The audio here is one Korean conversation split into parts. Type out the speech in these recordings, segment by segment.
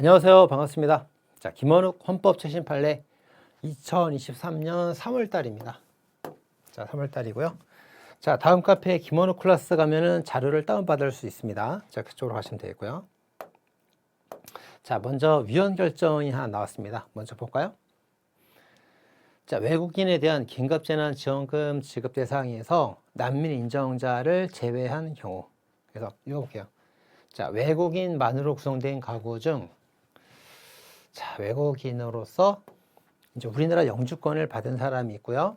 안녕하세요. 반갑습니다. 자, 김원욱 헌법 최신 판례 2023년 3월 달입니다. 자, 3월 달이고요. 자, 다음 카페 김원욱 클래스 가면은 자료를 다운받을 수 있습니다. 자, 그쪽으로 가시면 되겠고요. 자, 먼저 위헌 결정이 하나 나왔습니다. 먼저 볼까요? 자, 외국인에 대한 긴급재난지원금 지급 대상에서 난민 인정자를 제외한 경우. 그래서 읽어볼게요. 자, 외국인만으로 구성된 가구 중 자, 외국인으로서 이제 우리나라 영주권을 받은 사람이 있고요.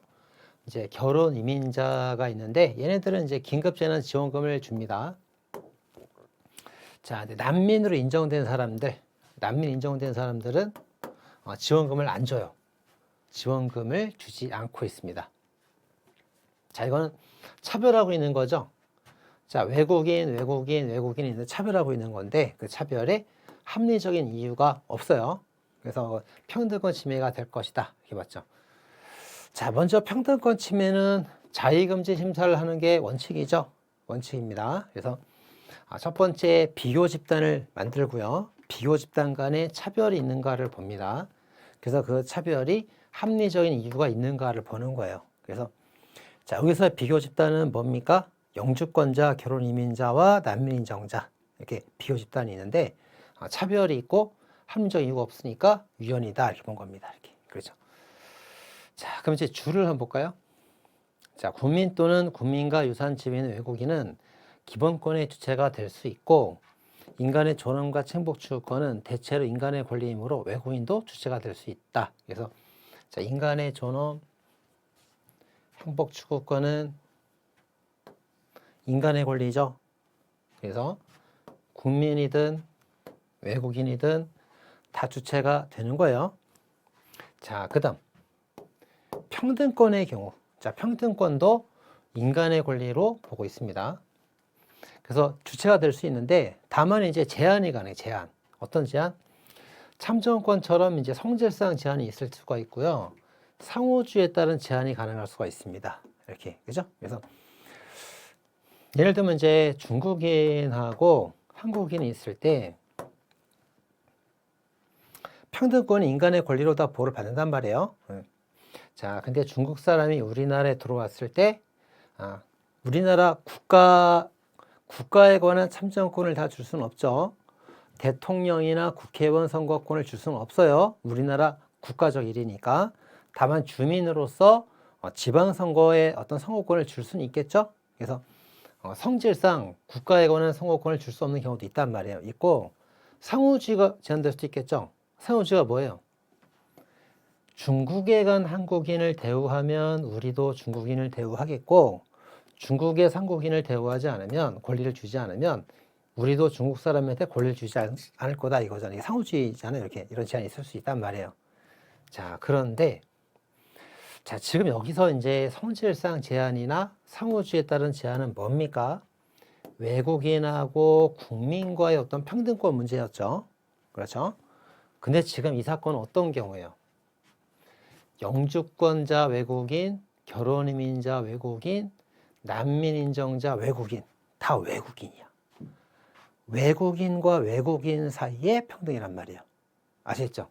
이제 결혼 이민자가 있는데 얘네들은 이제 긴급재난 지원금을 줍니다. 자, 난민으로 인정된 사람들, 난민 인정된 사람들은 지원금을 안 줘요. 지원금을 주지 않고 있습니다. 자, 이거는 차별하고 있는 거죠. 자, 외국인이 있는 차별하고 있는 건데 그 차별에 합리적인 이유가 없어요. 그래서 평등권 침해가 될 것이다. 이렇게 봤죠. 자, 먼저 평등권 침해는 자의금지 심사를 하는 게 원칙이죠. 원칙입니다. 그래서 첫 번째 비교 집단을 만들고요. 비교 집단 간에 차별이 있는가를 봅니다. 그래서 그 차별이 합리적인 이유가 있는가를 보는 거예요. 그래서 자, 여기서 비교 집단은 뭡니까? 영주권자, 결혼 이민자와 난민 인정자 이렇게 비교 집단이 있는데 차별이 있고 합리적 이유가 없으니까 위헌이다 이렇게 본 겁니다. 이렇게 그렇죠. 자, 그럼 이제 주를 한번 볼까요? 자, 국민 또는 국민과 유사한 지위 있는 외국인은 기본권의 주체가 될 수 있고 인간의 존엄과 행복 추구권은 대체로 인간의 권리이므로 외국인도 주체가 될 수 있다. 그래서 자, 인간의 존엄, 행복 추구권은 인간의 권리죠. 그래서 국민이든 외국인이든 다 주체가 되는 거예요. 자, 그 다음 평등권의 경우. 자, 평등권도 인간의 권리로 보고 있습니다. 그래서 주체가 될 수 있는데 다만 이제 제한이 가능해요. 제한. 어떤 제한? 참정권처럼 이제 성질상 제한이 있을 수가 있고요. 상호주의에 따른 제한이 가능할 수가 있습니다. 이렇게. 그죠? 그래서 예를 들면 이제 중국인하고 한국인이 있을 때 평등권이 인간의 권리로 다 보호를 받는단 말이에요. 자, 근데 중국 사람이 우리나라에 들어왔을 때 우리나라 국가에 관한 참정권을 다 줄 수는 없죠. 대통령이나 국회의원 선거권을 줄 수는 없어요. 우리나라 국가적 일이니까. 다만 주민으로서 지방선거에 어떤 선거권을 줄 수는 있겠죠. 그래서 성질상 국가에 관한 선거권을 줄 수 없는 경우도 있단 말이에요. 있고 상호주의가 제한될 수도 있겠죠. 상호주의가 뭐예요? 중국에 간 한국인을 대우하면 우리도 중국인을 대우하겠고 중국의 한국인을 대우하지 않으면 권리를 주지 않으면 우리도 중국 사람한테 권리를 주지 않을 거다 이거잖아요. 이게 상호주의잖아요. 이렇게 이런 제한이 있을 수 있단 말이에요. 자, 그런데 자, 지금 여기서 이제 성질상 제한이나 상호주의에 따른 제한은 뭡니까? 외국인하고 국민과의 어떤 평등권 문제였죠. 그렇죠? 근데 지금 이 사건은 어떤 경우예요? 영주권자 외국인, 결혼이민자 외국인, 난민 인정자 외국인, 다 외국인이야. 외국인과 외국인 사이에 평등이란 말이에요. 아시겠죠?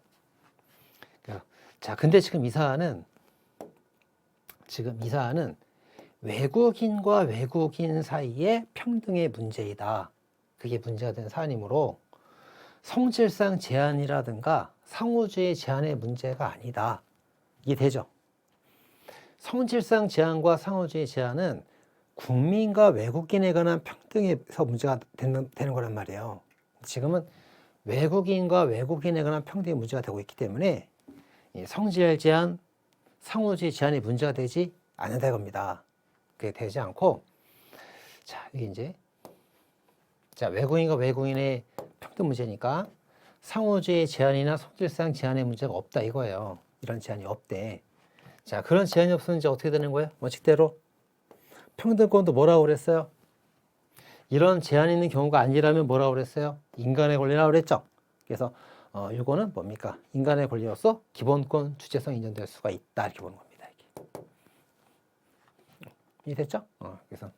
자, 근데 지금 이 사안은 외국인과 외국인 사이의 평등의 문제이다. 그게 문제가 된 사안이므로 성질상 제한이라든가 상호주의 제한의 문제가 아니다. 이게 되죠? 성질상 제한과 상호주의 제한은 국민과 외국인에 관한 평등에서 문제가 되는 거란 말이에요. 지금은 외국인과 외국인에 관한 평등의 문제가 되고 있기 때문에 성질 제한, 상호주의 제한이 문제가 되지 않는다 겁니다. 그게 되지 않고, 자, 이게 이제, 자, 외국인과 외국인의 평등 문제니까 상호주의 제한이나 성질상 제한의 문제가 없다 이거예요. 이런 제한이 없대. 자, 그런 제한이 없으면 이제 어떻게 되는 거예요? 원칙대로 평등권도 뭐라고 그랬어요? 이런 제한이 있는 경우가 아니라면 뭐라고 그랬어요? 인간의 권리라고 그랬죠. 그래서 이거는 뭡니까? 인간의 권리로서 기본권 주체성이 인정될 수가 있다 이렇게 보는 겁니다. 이렇게. 이해됐죠? 그래서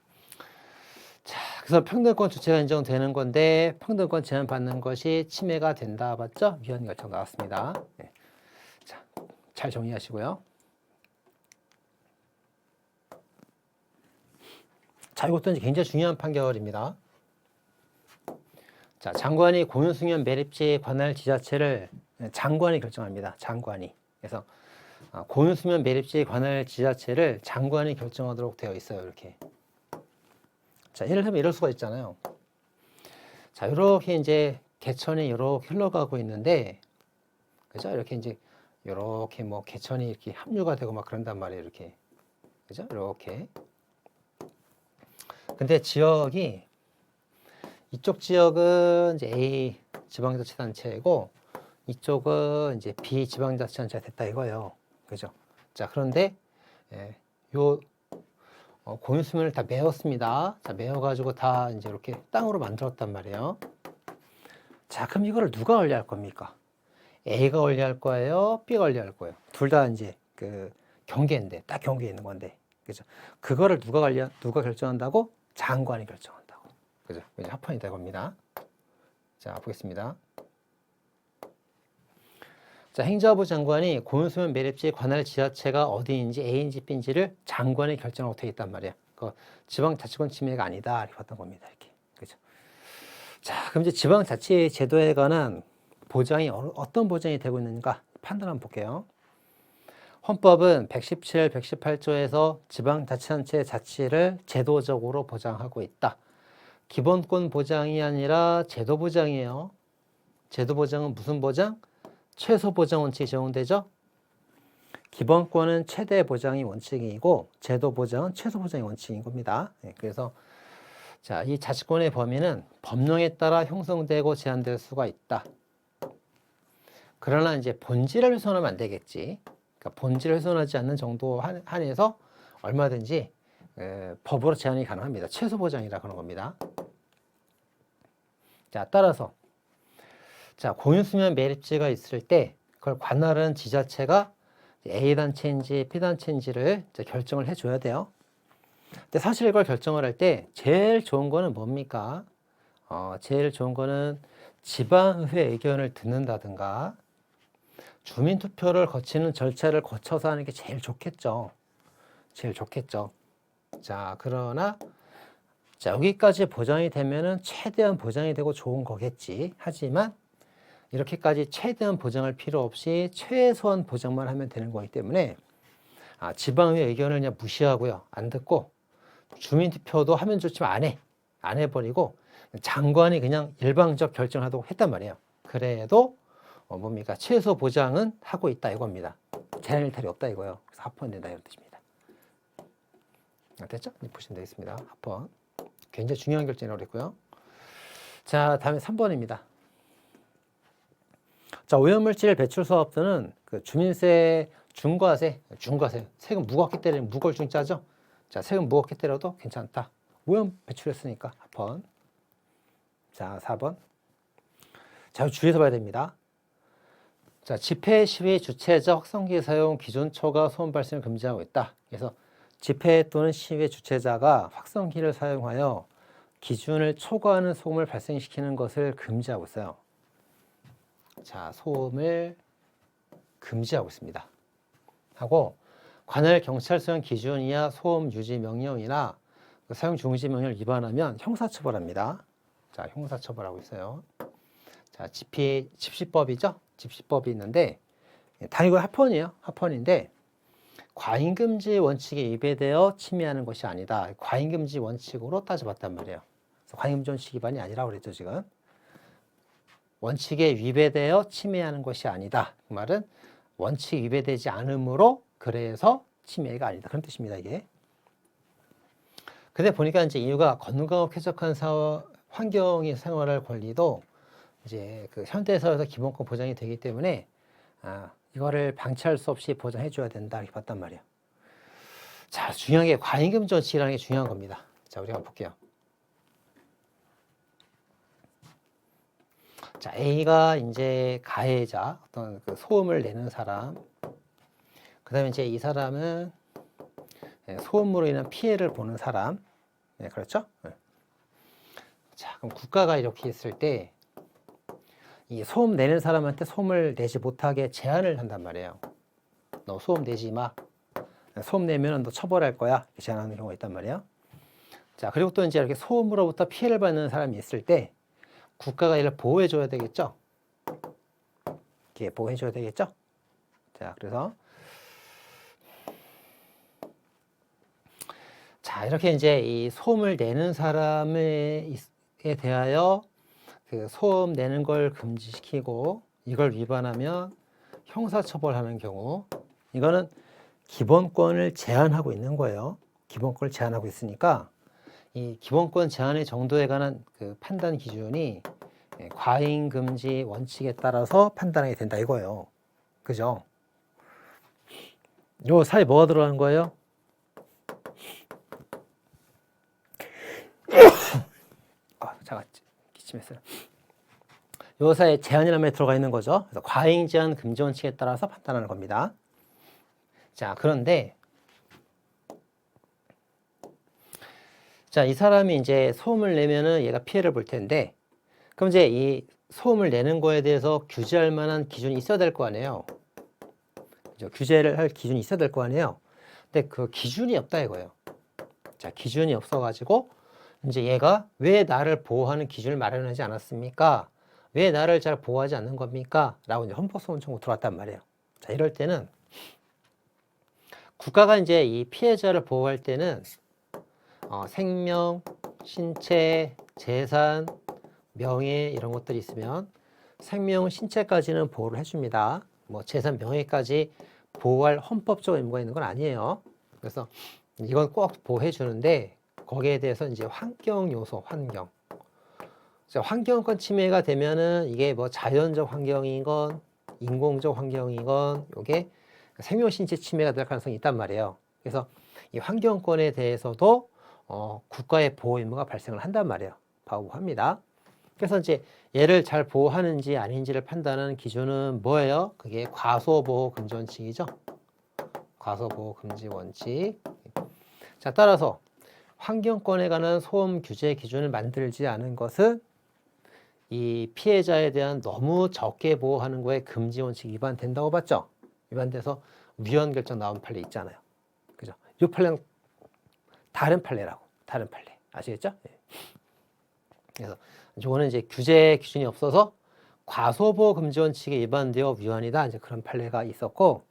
자, 그래서 평등권 주체가 인정되는 건데 평등권 제한받는 것이 침해가 된다. 맞죠? 위헌 결정 나왔습니다. 네. 자, 잘 정리하시고요. 자, 이것도 이제 굉장히 중요한 판결입니다. 자, 장관이 공윤수면 매립지에 관할 지자체를 장관이 결정합니다. 장관이. 그래서 공윤수면 매립지에 관할 지자체를 장관이 결정하도록 되어 있어요. 이렇게. 자, 예를 들면 이럴 수가 있잖아요. 자, 이렇게 이제 개천이 이렇게 흘러가고 있는데, 그죠? 이렇게 이제 이렇게 뭐 개천이 이렇게 합류가 되고 막 그런단 말이에요. 이렇게. 그죠? 이렇게. 근데 지역이 이쪽 지역은 이제 A 지방자치단체이고 이쪽은 이제 B 지방자치단체가 됐다 이거예요. 그죠? 자, 그런데 요 공유수면을 다 메웠습니다. 자, 메워가지고 다 이제 이렇게 땅으로 만들었단 말이에요. 자, 그럼 이거를 누가 관리할 겁니까? A가 관리할 거예요? B가 관리할 거예요? 둘 다 이제 그 경계인데, 딱 경계에 있는 건데. 그죠? 그거를 누가 결정한다고? 장관이 결정한다고. 그죠? 이제 합헌이다 이겁니다. 자, 보겠습니다. 자, 행정부 장관이 공유수면 매립지에 관할 지자체가 어디인지 A인지 B인지를 장관이 결정하고 되어 있단 말이야. 그 지방자치권 침해가 아니다 이렇게 봤던 겁니다. 이렇게. 그죠? 자, 그럼 이제 지방자치 제도에 관한 보장이 어떤 보장이 되고 있는가 판단 한번 볼게요. 헌법은 117, 118조에서 지방자치단체 자치를 제도적으로 보장하고 있다. 기본권 보장이 아니라 제도 보장이에요. 제도 보장은 무슨 보장? 최소 보장 원칙이 적용되죠. 기본권은 최대 보장이 원칙이고 제도 보장은 최소 보장이 원칙인 겁니다. 그래서 자, 이 자치권의 범위는 법령에 따라 형성되고 제한될 수가 있다. 그러나 이제 본질을 훼손하면 안 되겠지. 그러니까 본질을 훼손하지 않는 정도 한해서 얼마든지 법으로 제한이 가능합니다. 최소 보장이라 그런 겁니다. 자, 따라서 자, 공유수면 매립지가 있을 때 그걸 관할하는 지자체가 A단체인지 B단체인지를 결정을 해줘야 돼요. 근데 사실 이걸 결정을 할 때 제일 좋은 거는 뭡니까? 제일 좋은 거는 지방의회 의견을 듣는다든가 주민투표를 거치는 절차를 거쳐서 하는 게 제일 좋겠죠. 제일 좋겠죠. 자, 그러나 자, 여기까지 보장이 되면은 최대한 보장이 되고 좋은 거겠지. 하지만 이렇게까지 최대한 보장할 필요 없이 최소한 보장만 하면 되는 거기 때문에 지방의회 의견을 그냥 무시하고요. 안 듣고 주민투표도 하면 좋지만 안 해버리고 장관이 그냥 일방적 결정하도록 했단 말이에요. 그래도 뭡니까? 최소 보장은 하고 있다 이겁니다. 제한 일탈이 없다 이거예요. 그래서 합헌된다 이런 뜻입니다. 됐죠? 보시면 되겠습니다. 합헌. 굉장히 중요한 결정이라고 그랬고요. 자, 다음에 3번입니다. 자, 오염물질 배출 사업자는 그 주민세, 중과세, 세금 무겁게 때리면 무거울 중짜죠? 자, 세금 무겁게 때려도 괜찮다. 오염 배출했으니까 합헌. 자, 4번. 자, 주의해서 봐야 됩니다. 자, 집회 시위 주최자 확성기 사용 기준 초과 소음 발생을 금지하고 있다. 그래서 집회 또는 시위 주최자가 확성기를 사용하여 기준을 초과하는 소음을 발생시키는 것을 금지하고 있어요. 자, 소음을 금지하고 있습니다. 하고 관할 경찰서용 기준 이하 소음 유지 명령이나 사용 중지 명령을 위반하면 형사처벌합니다. 자, 형사처벌하고 있어요. 자, 집시법이죠? 집시법이 있는데 다 이거 합헌이에요. 합헌인데 과잉금지 원칙에 위배되어 침해하는 것이 아니다. 과잉금지 원칙으로 따져봤단 말이에요. 그래서 과잉금지 원칙 위반이 아니라고 그랬죠, 지금. 원칙에 위배되어 침해하는 것이 아니다. 그 말은 원칙 위배되지 않으므로 그래서 침해가 아니다. 그런 뜻입니다, 이게. 근데 보니까 이제 이유가 건강하고 쾌적한 환경의 생활할 권리도 이제 그 현대사회에서 기본권 보장이 되기 때문에 이거를 방치할 수 없이 보장해 줘야 된다 이렇게 봤단 말이에요. 자, 중요한 게 과잉금지 원칙이라는 게 중요한 겁니다. 자, 우리가 볼게요. 자, A가 이제 가해자, 어떤 그 소음을 내는 사람. 그 다음에 이제 이 사람은 소음으로 인한 피해를 보는 사람. 네, 그렇죠? 네. 자, 그럼 국가가 이렇게 있을 때 이 소음 내는 사람한테 소음을 내지 못하게 제한을 한단 말이에요. 너 소음 내지 마. 소음 내면 너 처벌할 거야. 이렇게 제한하는 경우가 있단 말이에요. 자, 그리고 또 이제 이렇게 소음으로부터 피해를 받는 사람이 있을 때 국가가 이를 보호해 줘야 되겠죠. 이렇게 보호해 줘야 되겠죠. 자, 그래서 자, 이렇게 이제 이 소음을 내는 사람에 대하여 그 소음 내는 걸 금지시키고 이걸 위반하면 형사처벌하는 경우, 이거는 기본권을 제한하고 있는 거예요. 기본권을 제한하고 있으니까 이 기본권 제한의 정도에 관한 그 판단 기준이 과잉 금지 원칙에 따라서 판단하게 된다 이거예요. 그죠? 요 사이 뭐가 들어가는 거예요? 잠깐 기침했어요. 요 사이에 제한이라는 말이 들어가 있는 거죠. 그래서 과잉 제한 금지 원칙에 따라서 판단하는 겁니다. 자, 그런데 자, 이 사람이 이제 소음을 내면은 얘가 피해를 볼 텐데, 그럼 이제 이 소음을 내는 거에 대해서 규제할 만한 기준이 있어야 될 거 아니에요. 그죠? 규제를 할 기준이 있어야 될 거 아니에요. 근데 그 기준이 없다 이거예요. 자, 기준이 없어가지고 이제 얘가 왜 나를 보호하는 기준을 마련하지 않았습니까? 왜 나를 잘 보호하지 않는 겁니까? 라고 이제 헌법소원 청구 들어왔단 말이에요. 자, 이럴 때는 국가가 이제 이 피해자를 보호할 때는 생명, 신체, 재산, 명예 이런 것들이 있으면 생명, 신체까지는 보호를 해줍니다. 뭐 재산, 명예까지 보호할 헌법적 의무가 있는 건 아니에요. 그래서 이건 꼭 보호해 주는데 거기에 대해서 이제 환경 요소, 환경. 환경권 침해가 되면은 이게 뭐 자연적 환경이건 인공적 환경이건 이게 생명, 신체 침해가 될 가능성이 있단 말이에요. 그래서 이 환경권에 대해서도 국가의 보호 의무가 발생을 한단 말이에요. 보호합니다. 그래서 이제 얘를 잘 보호하는지 아닌지를 판단하는 기준은 뭐예요? 그게 과소보호 금지 원칙이죠. 과소보호 금지 원칙. 자, 따라서 환경권에 관한 소음 규제 기준을 만들지 않은 것은 이 피해자에 대한 너무 적게 보호하는 거에 금지 원칙 위반된다고 봤죠? 위반돼서 위헌 결정 나온 판례 있잖아요. 그죠? 이 판례는 다른 판례라고. 다른 판례. 아시겠죠? 네. 그래서 이거는 이제 규제 기준이 없어서 과소보호 금지 원칙에 위반되어 위헌이다. 이제 그런 판례가 있었고,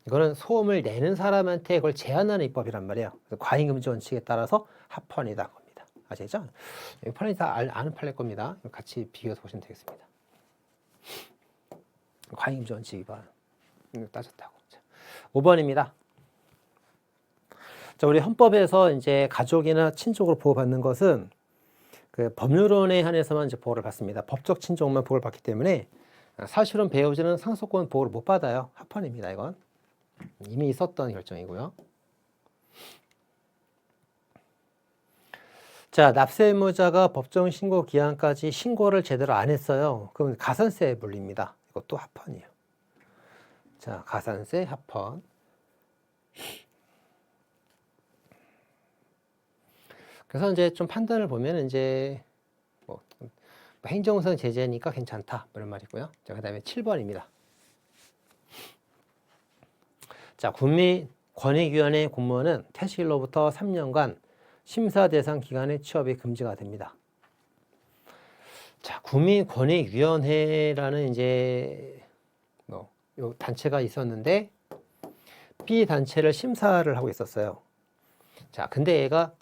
이거는 소음을 내는 사람한테 그걸 제한하는 입법이란 말이에요. 그래서 과잉 금지 원칙에 따라서 합헌이다 겁니다. 아시겠죠? 이 판례 다 아는 판례 겁니다. 같이 비교해서 보시면 되겠습니다. 과잉 금지 원칙 위반 따졌다고. 자, 5번입니다. 자, 우리 헌법에서 이제 가족이나 친족으로 보호받는 것은 그 법률론에 한해서만 이제 보호를 받습니다. 법적 친족만 보호를 받기 때문에 사실은 배우자는 상속권 보호를 못 받아요. 합헌입니다. 이건 이미 있었던 결정이고요. 자, 납세 의무자가 법정 신고 기한까지 신고를 제대로 안 했어요. 그럼 가산세에 물립니다. 이것도 합헌이에요. 자, 가산세 합헌. 그래서 이제 좀 판단을 보면 이제 뭐 행정상 제재니까 괜찮다 이런 말이고요. 자, 그다음에 7번입니다. 자, 국민권익위원회 공무원은 퇴직일로부터 3년간 심사 대상 기간의 취업이 금지가 됩니다. 자, 국민권익위원회라는 이제 요 단체가 있었는데 B 단체를 심사를 하고 있었어요. 자, 근데 얘가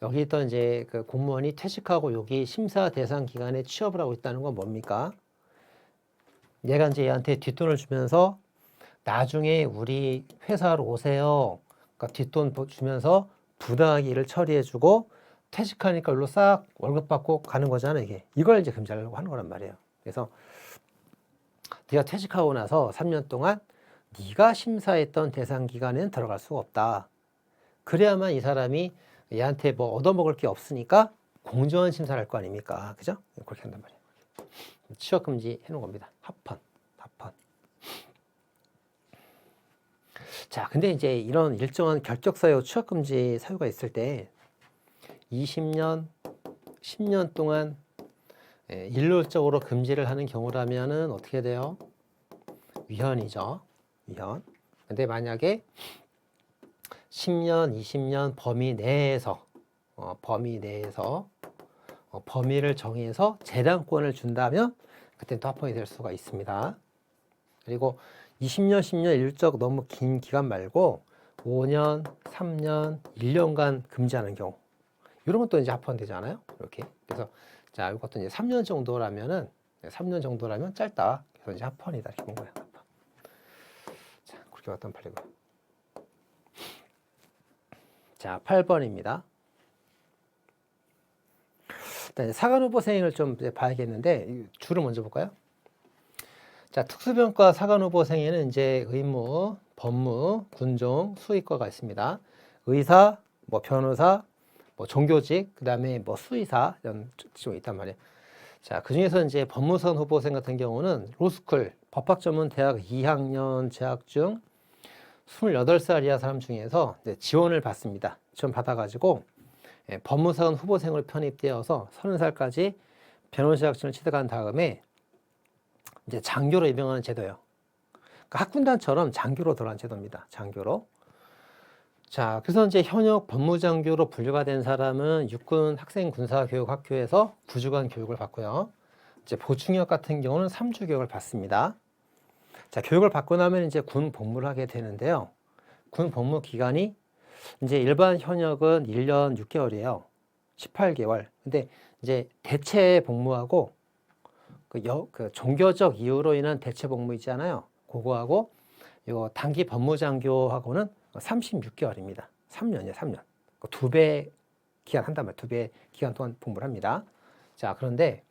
여기 있던 이제 그 공무원이 퇴직하고 여기 심사 대상 기간에 취업을 하고 있다는 건 뭡니까? 얘가 이제 얘한테 뒷돈을 주면서 나중에 우리 회사로 오세요. 그러니까 뒷돈 주면서 부당하게 일을 처리해주고 퇴직하니까 일로 싹 월급 받고 가는 거잖아요. 이걸 이제 금지하려고 하는 거란 말이에요. 그래서 네가 퇴직하고 나서 3년 동안 네가 심사했던 대상 기간에는 들어갈 수가 없다. 그래야만 이 사람이 얘한테 뭐 얻어먹을 게 없으니까 공정한 심사를 할 거 아닙니까? 그죠? 그렇게 한단 말이에요. 취업 금지 해놓은 겁니다. 합헌. 자, 근데 이제 이런 일정한 결격 사유, 취업 금지 사유가 있을 때 20년, 10년 동안 일률적으로 금지를 하는 경우라면은 어떻게 돼요? 위헌이죠. 위헌. 근데 만약에 10년, 20년 범위 내에서 범위를 정해서 재량권을 준다면 그때 또 합헌이 될 수가 있습니다. 그리고 20년, 10년 일적 너무 긴 기간 말고 5년, 3년, 1년간 금지하는 경우 이런 것도 이제 합헌되잖아요. 이렇게. 그래서 자, 이것도 이제 3년 정도라면은 3년 정도라면 짧다. 그래서 이제 합헌이다. 이렇게 본 거예요. 자, 그렇게 왔던 팔리고. 자, 8번입니다. 사관 후보 생을 좀 봐야겠는데 줄을 먼저 볼까요? 자, 특수병과 사관 후보 생에는 이제 의무, 법무, 군종, 수의과가 있습니다. 의사, 뭐 변호사, 뭐 종교직, 그다음에 뭐 수의사 이런 직종이 있단 말이에요. 자, 그 중에서 이제 법무선 후보생 같은 경우는 로스쿨, 법학전문대학 2학년 재학 중 28살 이하 사람 중에서 이제 지원을 받습니다. 지원 받아가지고 법무사관 후보생으로 편입되어서 30살까지 변호사 자격증을 취득한 다음에 이제 장교로 임명하는 제도예요. 그러니까 학군단처럼 장교로 들어간 제도입니다. 장교로. 자, 그래서 이제 현역 법무장교로 분류가 된 사람은 육군 학생군사교육학교에서 9주간 교육을 받고요. 이제 보충역 같은 경우는 3주 교육을 받습니다. 자, 교육을 받고 나면 이제 군 복무를 하게 되는데요. 군 복무 기간이 이제 일반 현역은 1년 6개월이에요. 18개월. 근데 이제 대체 복무하고 그 종교적 이유로 인한 대체 복무 있잖아요. 그거하고 이거 단기 법무장교하고는 36개월입니다. 3년이에요, 3년. 2배 기간 한단 말이에요. 2배 기간 동안 복무를 합니다. 자, 그런데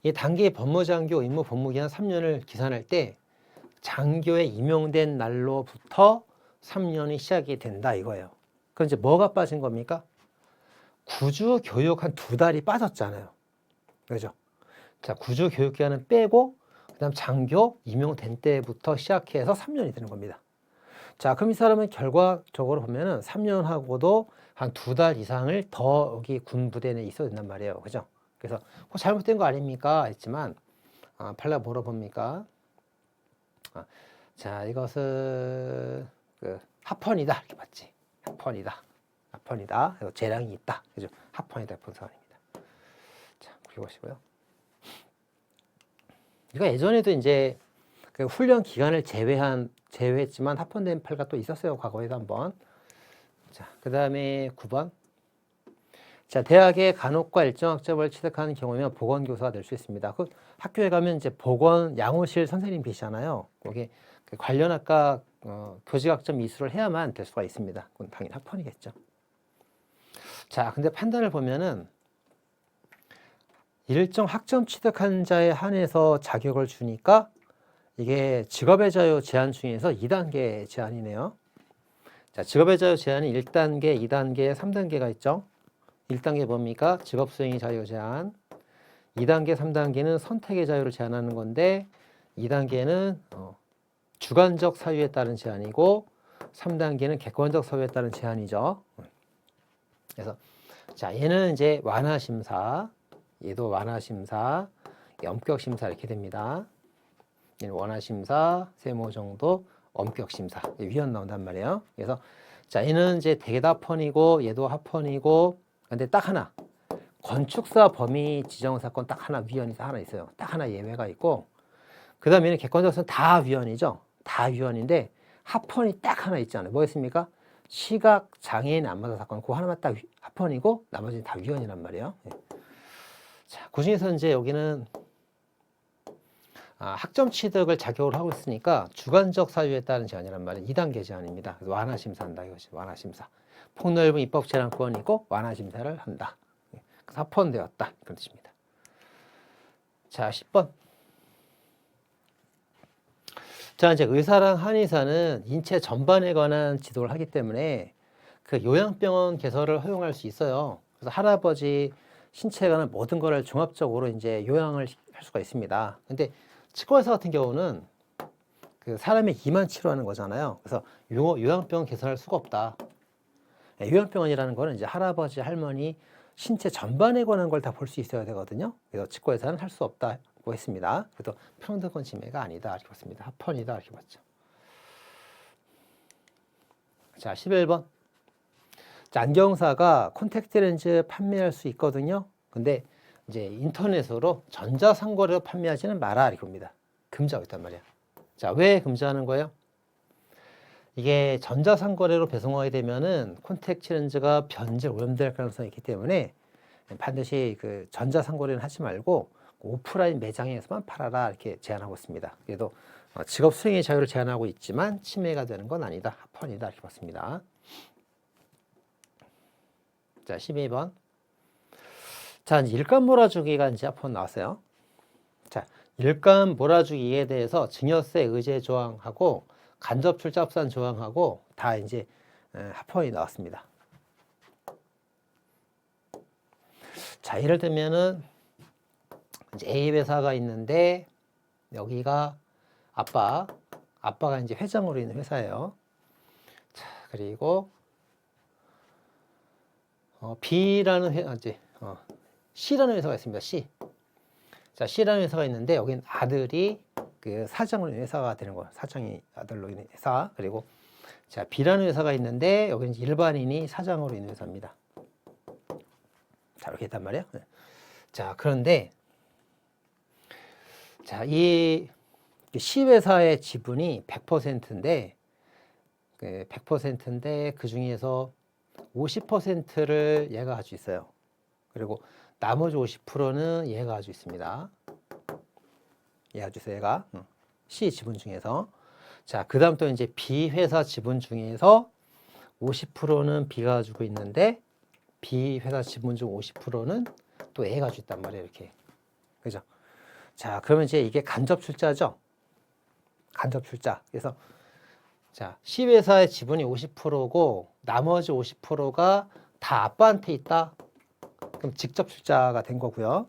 이 단기 법무장교 임무 복무 기간 3년을 계산할 때 장교에 임용된 날로부터 3년이 시작이 된다 이거예요. 그럼 이제 뭐가 빠진 겁니까? 9주 교육 한 2달이 빠졌잖아요. 그죠? 자, 9주 교육 기간은 빼고 그다음 장교 임용된 때부터 시작해서 3년이 되는 겁니다. 자, 그럼 이 사람은 결과적으로 보면은 3년하고도 한 2달 이상을 더 여기 군 부대 내에 있어야 된단 말이에요. 그죠? 그래서 잘못된 거 아닙니까? 했지만 팔라 물어봅니까? 자, 이것은 합헌이다 이렇게 봤지. 합헌이다. 그래서 재량이 있다. 그죠? 합헌이다 본사원입니다. 자, 굵어보시고요. 이거 예전에도 이제 그 훈련 기간을 제외했지만 합헌된 팔가 또 있었어요. 과거에도 한번. 자, 그 다음에 9번. 자, 대학의 간호과 일정학점을 취득하는 경우면 보건교사가 될 수 있습니다. 그 학교에 가면 이제 보건 양호실 선생님 계시잖아요. 거기 관련 학과 교직학점 이수를 해야만 될 수가 있습니다. 그건 당연히 합헌이겠죠. 자, 근데 판단을 보면은 일정 학점 취득한 자에 한해서 자격을 주니까 이게 직업의 자유 제한 중에서 2단계 제한이네요. 자, 직업의 자유 제한이 1단계, 2단계, 3단계가 있죠. 1단계 뭡니까? 직업 수행의 자유 제한. 2단계, 3단계는 선택의 자유를 제한하는 건데 2단계는 주관적 사유에 따른 제한이고 3단계는 객관적 사유에 따른 제한이죠. 그래서 자, 얘는 이제 완화심사, 얘도 완화심사, 엄격심사 이렇게 됩니다. 얘는 원화심사, 세모정도, 엄격심사 위헌 나온단 말이에요. 그래서 자, 얘는 이제 대답헌이고 얘도 합헌이고 근데 딱 하나 건축사 범위 지정 사건 딱 하나 위헌이 하나 있어요. 딱 하나 예외가 있고 그 다음에는 객관적으로는 다 위헌이죠. 다 위헌인데 합헌이 딱 하나 있잖아요. 뭐였습니까? 시각 장애인 안마사 사건 그거 하나만 딱 합헌이고 나머지는 다 위헌이란 말이에요. 자, 그 중에서 이제 여기는 학점 취득을 자격으로 하고 있으니까 주관적 사유에 따른 제한이란 말이에요. 2단계 제한입니다. 그래서 완화심사한다 이것이 완화심사. 폭넓은 입법 재량권이고 완화심사를 한다. 그래서 합헌되었다 그런 뜻입니다. 자, 10번. 자, 이제 의사랑 한의사는 인체 전반에 관한 지도를 하기 때문에 그 요양병원 개설을 허용할 수 있어요. 그래서 할아버지 신체에 관한 모든 거를 종합적으로 이제 요양을 할 수가 있습니다. 근데 치과의사 같은 경우는 그 사람의 이만 치료하는 거잖아요. 그래서 요양병원 개설할 수가 없다. 요양병원이라는 거는 이제 할아버지, 할머니 신체 전반에 관한 걸 다 볼 수 있어야 되거든요. 그래서 직권에서는 할 수 없다고 했습니다. 그래도 평등권 침해가 아니다 이렇게 봤습니다. 합헌이다 이렇게 봤죠. 자, 11번. 자, 안경사가 콘택트 렌즈 판매할 수 있거든요. 근데 이제 인터넷으로 전자상거래로 판매하지는 마라 이렇게 봅니다. 금지하고 있단 말이야. 자, 왜 금지하는 거예요? 이게 전자상거래로 배송하게 되면은 콘택트 렌즈가 변질, 오염될 가능성이 있기 때문에 반드시 그 전자상거래는 하지 말고 오프라인 매장에서만 팔아라 이렇게 제안하고 있습니다. 그래도 직업 수행의 자유를 제한하고 있지만 침해가 되는 건 아니다. 합헌이다 이렇게 봤습니다. 자, 12번. 자, 이제 일감 몰아주기가 이제 합헌 나왔어요. 자, 일감 몰아주기에 대해서 증여세 의제 조항하고 간접 출자 합산 조항하고 다 이제 합헌이 나왔습니다. 자, 예를 들면은 이제 A 회사가 있는데 여기가 아빠가 이제 회장으로 있는 회사예요. 자, 그리고 B라는 C라는 회사가 있습니다. C. 자, C라는 회사가 있는데 여긴 아들이 그 사장으로 있는 회사가 되는 거예요. 사장이 아들로 있는 회사. 그리고 자, B라는 회사가 있는데 여기는 일반인이 사장으로 있는 회사입니다. 자, 이렇게 있단 말이에요. 자, 그런데 자, 이 C 회사의 지분이 100%인데 그 100%인데 그 중에서 50%를 얘가 가지고 있어요. 그리고 나머지 50%는 얘가 가지고 있습니다. 얘가 가지고 있어요. 얘가 C 지분 중에서. 자, 그 다음 또 이제 B 회사 지분 중에서 50%는 B가 가지고 있는데 B 회사 지분 중 50%는 또 A가 가지고 있단 말이에요. 이렇게. 그죠? 자, 그러면 이제 이게 간접 출자죠. 간접 출자. 그래서 자, C 회사의 지분이 50%고 나머지 50%가 다 아빠한테 있다. 그럼 직접 출자가 된 거고요.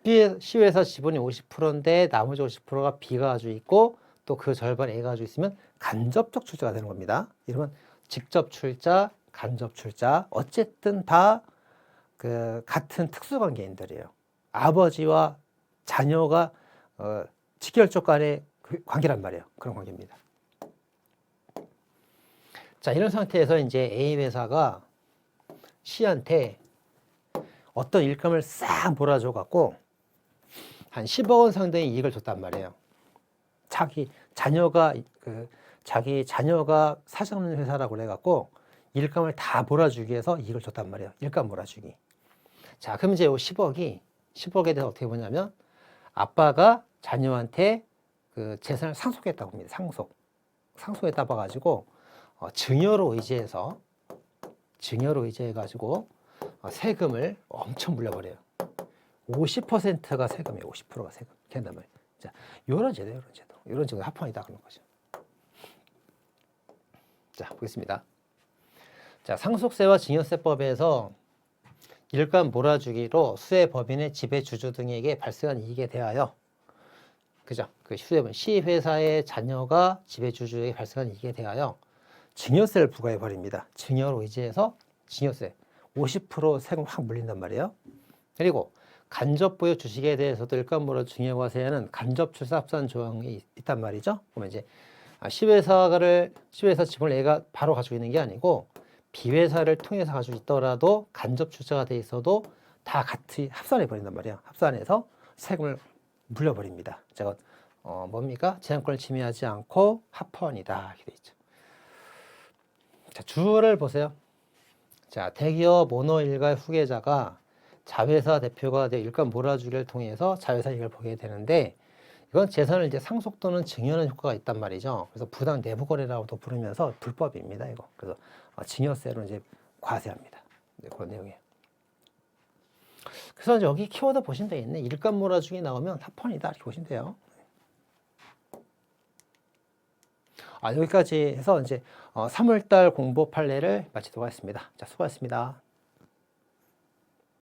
C 회사 지분이 50%인데 나머지 50%가 B가 가지고 있고 또 그 절반 A가 가지고 있으면 간접적 출자가 되는 겁니다. 이러면 직접 출자, 간접 출자 어쨌든 다 그 같은 특수관계인들이에요. 아버지와 자녀가 직결적 간의 관계란 말이에요. 그런 관계입니다. 자, 이런 상태에서 이제 A 회사가 C한테 어떤 일감을 싹 몰아줘 갖고 한 10억 원 상당의 이익을 줬단 말이에요. 자기 자녀가 사장하는 회사라고 그래 갖고 일감을 다 몰아주기 위해서 이익을 줬단 말이에요. 일감 몰아주기. 자, 그럼 이제 이 10억에 대해서 어떻게 보냐면 아빠가 자녀한테 그 재산을 상속했다고 합니다. 상속했다 봐가지고 증여로 의지해가지고 세금을 엄청 물려버려요. 50%가 세금이에요. 50%가 세금. 이렇게 한단 말이에요. 자, 이런 제도 합헌이다 그런 거죠. 자, 보겠습니다. 자, 상속세와 증여세법에서 일감 몰아주기로 수혜 법인의 지배 주주 등에게 발생한 이익에 대하여, 그죠? 그 수혜범 C 회사의 자녀가 지배 주주에게 발생한 이익에 대하여 증여세를 부과해 버립니다. 증여로 의지해서 증여세 50% 세금 확 물린단 말이에요. 그리고 간접 부여 주식에 대해서도 일감 몰아 증여과세에는 간접 출사 합산 조항이 있단 말이죠. 그러면 이제 C 회사 지분을 A가 바로 가지고 있는 게 아니고 B 회사를 통해서 가지고 있더라도 간접 출자가 돼 있어도 다 같이 합산해 버린단 말이에요. 합산해서 세금을 물려버립니다. 제가 뭡니까? 재산권을 침해하지 않고 합헌이다 이렇게 돼 있죠. 자, 주를 보세요. 자, 대기업 오너 일가의 후계자가 자회사 대표가 되어 일감 몰아주기를 통해서 자회사 이익을 보게 되는데 이건 재산을 이제 상속 또는 증여하는 효과가 있단 말이죠. 그래서 부당 내부 거래라고도 부르면서 불법입니다. 이거. 그래서 증여세로 이제 과세합니다. 네, 그런 내용이에요. 그래서 여기 키워드 보시면 되겠네. 일감 몰아주기 나오면 합헌이다 이렇게 보시면 돼요. 여기까지 해서 이제 3월달 공부 판례를 마치도록 하겠습니다. 자, 수고하셨습니다.